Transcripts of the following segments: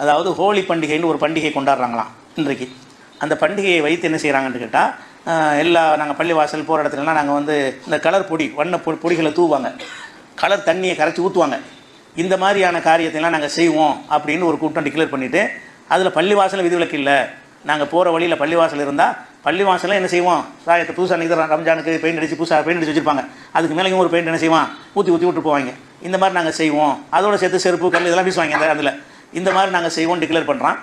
அதாவது ஹோலி பண்டிகைன்னு ஒரு பண்டிகை கொண்டாடுறாங்களாம் இன்றைக்கு. அந்த பண்டிகையை வைத்து என்ன செய்கிறாங்கன்னு கேட்டால், எல்லா நாங்கள் பள்ளிவாசல் போகிற இடத்துலலாம் நாங்கள் வந்து இந்த கலர் பொடி வண்ண பொடிகளை தூவாங்க, கலர் தண்ணியை கரைச்சி ஊற்றுவாங்க. இந்த மாதிரியான காரியத்தைலாம் நாங்கள் செய்வோம் அப்படின்னு ஒரு கூட்டம் டிக்ளேர் பண்ணிவிட்டு, அதில் பள்ளிவாசல் விதிவிலக்கு இல்லை, நாங்கள் போகிற வழியில் பள்ளிவாசல் இருந்தால் பள்ளிவாசலில் என்ன செய்வோம், சாயத்தை புதுசாக அன்றைக்கி ரம்ஜானுக்கு பெயிண்ட் அடித்து புதுசாக பெயிண்ட் அடித்து வச்சுருப்பாங்க, அதுக்கு மேலே ஒரு பெயிண்ட் என்ன செய்வான் ஊற்றி விட்டு போவாங்க. இந்த மாதிரி நாங்கள் செய்வோம், அதோட சேர்த்து செருப்பு கல் இதெல்லாம் வீசுவாங்க அந்த அதில். இந்த மாதிரி நாங்கள் செய்வோம் டிக்ளேர் பண்ணுறான்.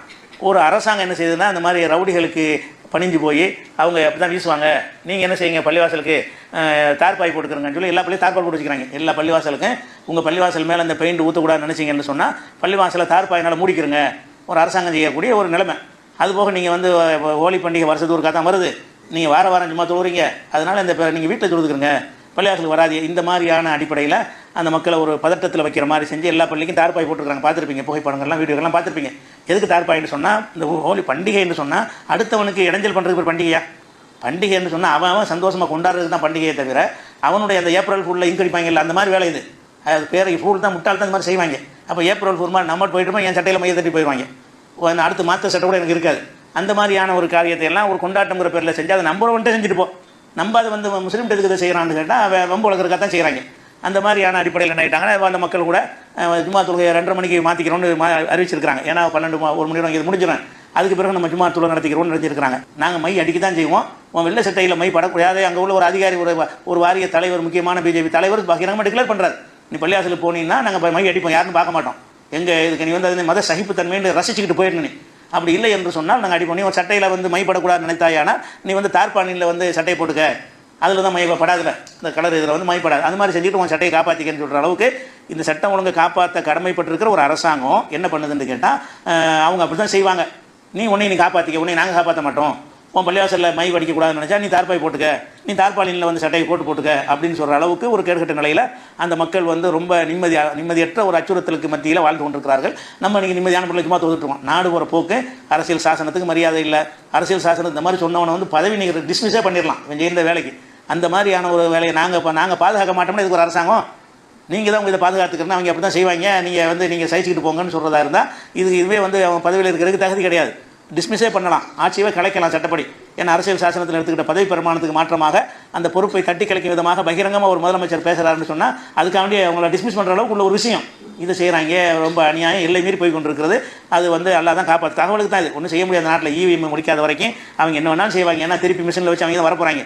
ஒரு அரசாங்கம் என்ன செய்யுதுன்னா, அந்த மாதிரி ரவுடிகளுக்கு பணிஞ்சு போய் அவங்க அப்படி தான் வீசுவாங்க, நீங்கள் என்ன செய்யுங்க பள்ளிவாசலுக்கு தார்பாய் போட்டுக்கிறங்கன்னு சொல்லி எல்லா பள்ளியும் தார்பாய் போட்டு வச்சுக்கிறாங்க. எல்லா பள்ளிவாசலுக்கும் உங்கள் பள்ளிவாசல் மேலே அந்த பெயிண்ட் ஊற்றக்கூடாதுன்னு நினச்சிங்கன்னு சொன்னால் பள்ளிவாசலை தார்பாயினால் மூடிக்கிறங்க, ஒரு அரசாங்கம் செய்யக்கூடிய ஒரு நிலைமை. அதுபோக நீங்கள் வந்து ஹோலி பண்டிகை வருஷத்துக்கு ஒருக்கா தான் வருது, நீங்கள் வாரம் சும்மா தொழுகிறீங்க, அதனால் இந்த நீங்கள் வீட்டில் தொழுதுக்கிறங்க, பள்ளிவாசலுக்கு வராது. இந்த மாதிரியான அடிப்படையில் அந்த மக்களை ஒரு பதட்டத்தில் வைக்கிற மாதிரி செஞ்சு எல்லா பள்ளிக்கும் தார்பாய் போட்டுருக்காங்க. பார்த்துருப்பீங்க, புகைப்படங்கள்லாம் வீடியோக்கெல்லாம் பார்த்துருப்பீங்க. எதுக்கு தார்பாயின்னு சொன்னால், இந்த ஹோலி பண்டிகைன்னு சொன்னால் அடுத்தவனுக்கு இடைஞ்சல் பண்ணுறதுக்கு ஒரு பண்டிகையா? பண்டிகைன்னு சொன்னால் அவன் சந்தோஷமாக கொண்டாடுறதுக்கு தான் பண்டிகையை தவிர, அவனுடைய அந்த ஏப்ரல் ஃபுல்லில் இங்கடிப்பாங்க இல்லை, அந்த மாதிரி வேலை இது. அது பேரை ஃபுல் தான் முட்டாள் தான் இந்த மாதிரி செய்வாங்க. அப்போ ஏப்ரல் ஃபுல் மாதிரி நம்ம போயிட்டுமா என் சட்டையில் மைய தட்டி போயிடுவாங்க, அடுத்து மாற்ற சட்டை கூட எனக்கு இருக்காது. அந்த மாதிரியான ஒரு காரியத்தை எல்லாம் ஒரு கொண்டாட்டங்கிற பேரில் செஞ்சு அதை நம்ம வந்துட்டு செஞ்சுட்டு போ, நம்ம அதை வந்து முஸ்லீம் எதுக்கு இதை செய்கிறான்னு கேட்டால் ரொம்ப உலகிறக்காக தான் செய்கிறாங்க. அந்த மாதிரியான அடிப்படையில் என்ன ஆகிட்டாங்கன்னா, அந்த மக்கள் கூட ஜும்மா தொழுகை 2:30 மணிக்கு மாற்றிக்கிறோன்னு அறிவிச்சிருக்காங்க. ஏன்னா 12 1 மணி இது முடிஞ்சிடும், அதுக்கு பிறகு நம்ம ஜும்மா தொழுகை நடத்திக்கிறோம்னு நினச்சிருக்காங்க. நாங்கள் மை அடிக்க தான் செய்வோம், உன் வெள்ளை சட்டையில் மை படக்கூடாது. அங்கே உள்ள ஒரு அதிகாரி ஒரு வாரிய தலைவர், முக்கியமான பிஜேபி தலைவர் பகிரங்கமாக டிக்ளேர் பண்ணுறாரு, நீ பள்ளிவாசலுக்கு போனீங்கன்னா நாங்கள் மை அடிப்போம், யாருன்னு பார்க்க மாட்டோம், எங்கள் இதுக்கு நீ வந்து அது மத சகிப்புத்தன்மைன்னு ரசிச்சுக்கிட்டு போயிடணும். அப்படி இல்லை என்று சொன்னால் நாங்கள் அடிப்போம். நீ ஒரு சட்டையில் வந்து மைப்படக்கூடாது நினைத்தாயானா நீ வந்து தார்பானியில் வந்து சட்டையை போட்டுக்க, அதில் தான் மைப்படாதுல, இந்த கலர் இதில் வந்து மைப்படாது, அது மாதிரி செஞ்சுட்டு உன் சட்டையை காப்பாற்றிக்கன்னு சொல்கிற அளவுக்கு இந்த சட்டம் ஒழுங்கை காப்பாற்ற கடமைப்பட்டிருக்கிற ஒரு அரசாங்கம் என்ன பண்ணுதுன்னு கேட்டால், அவங்க அப்படி தான் செய்வாங்க. நீ உன்னை காப்பாற்றிக்க, உன்னை நாங்கள் காப்பாற்ற மாட்டோம், உன் பள்ளிவாசலில் மை படிக்கக்கூடாதுன்னு நினச்சா நீ தார்பாய் போட்டுக்க, நீ தார்பாலினில் வந்து சட்டையை போட்டுக்க அப்படின்னு சொல்கிற அளவுக்கு ஒரு கேடுகட்ட நிலையில் அந்த மக்கள் வந்து ரொம்ப நிம்மதியற்ற ஒரு அச்சுறுத்தலுக்கு மத்தியில் வாழ்ந்து கொண்டிருக்கிறார்கள். நம்ம இன்றைக்கி நிம்மதியான பிள்ளை சும்மா தொகுத்துருவோம். நாடு போகிற போக்கு அரசியல் சாசனத்துக்கு மரியாதை இல்லை, அரசியல் சாசனம் இந்த மாதிரி சொன்னவனை வந்து பதவி நீங்கள் டிஸ்மிஸே பண்ணிடலாம் இவன் செய்கிற வேலைக்கு. அந்த மாதிரியான ஒரு வேலையை நாங்கள் பாதுகாக்க மாட்டோம்னா இதுக்கு ஒரு அரசாங்கம், நீங்கள் தான் உங்கள் இதை பாதுகாத்துக்கிறேன்னா அவங்க அப்படி தான் செய்வாங்க, நீங்கள் சகிச்சுக்கிட்டு போங்கன்னு சொல்கிறதா இருந்தால் இதுவே வந்து அவன் பதவியில் இருக்கிறதுக்கு தகுதி கிடையாது, டிஸ்மிஸே பண்ணலாம், ஆட்சியவே கலைக்கலாம் சட்டப்படி. ஏன்னா அரசியல் சாசனத்தில் எடுத்துக்கிட்ட பதவி பிரமாணத்துக்கு மாற்றமாக அந்த பொறுப்பை தட்டி கலைக்கும் விதமாக பகிரங்கமாக ஒரு முதலமைச்சர் பேசுகிறாருன்னு சொன்னால் அதுக்காண்டி அவங்கள டிஸ்மிஸ் பண்ணுற அளவுக்கு உள்ள ஒரு விஷயம் இதை செய்கிறாங்க. ரொம்ப அநியாயம், எல்லை மீறி போய் கொண்டிருக்கிறது. அது வந்து அல்லா தான் காப்பாற்று, தகவலுக்கு தான் இது ஒன்றும் செய்ய முடியாத நாட்டில் இவிஎம் முடிக்காத வரைக்கும் அவங்க என்ன வேணாலும் செய்வாங்க. ஏன்னா திருப்பி மிஷினில் வச்சு அவங்க தான் வரப்போகிறாங்க.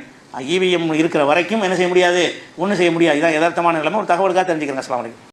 இவிஎம் இருக்கிற வரைக்கும் என்ன செய்ய முடியாது, ஒன்றும் செய்ய முடியாது. இதான் யதார்த்தமான நிலைமை. ஒரு தகவலுக்காக தெரிஞ்சுக்கிறேன். அஸ்ஸலாமு அலைக்கும்.